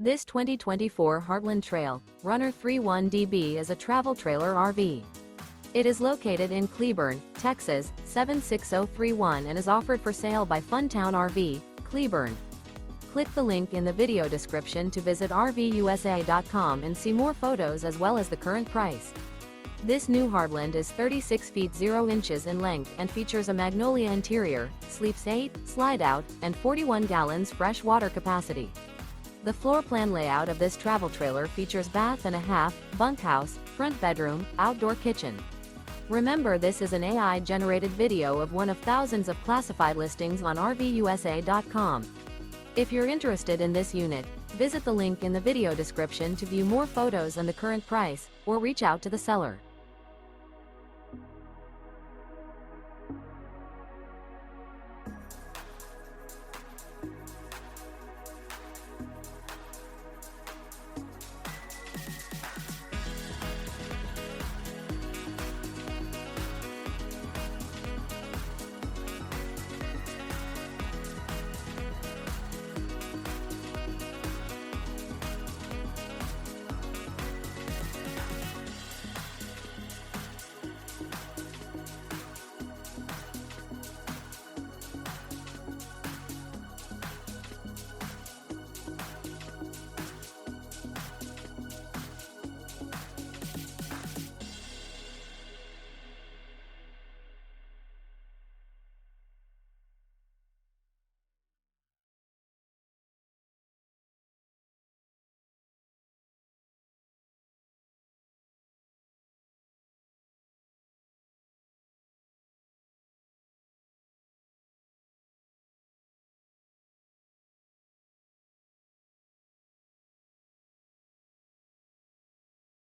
This 2024 Heartland Trail Runner 31DB is a travel trailer RV. It is located in Cleburne, Texas, 76031 and is offered for sale by Funtown RV, Cleburne. Click the link in the video description to visit RVUSA.com and see more photos as well as the current price. This new Heartland is 36 feet 0 inches in length and features a MAGNOLIA interior, sleeps 8, Slideout, and 41 gallons fresh water capacity. The floor plan layout of this travel trailer features bath and a half, bunkhouse, front bedroom, outdoor kitchen. Remember, this is an AI-generated video of one of thousands of classified listings on RVUSA.com. If you're interested in this unit, visit the link in the video description to view more photos and the current price, or reach out to the seller.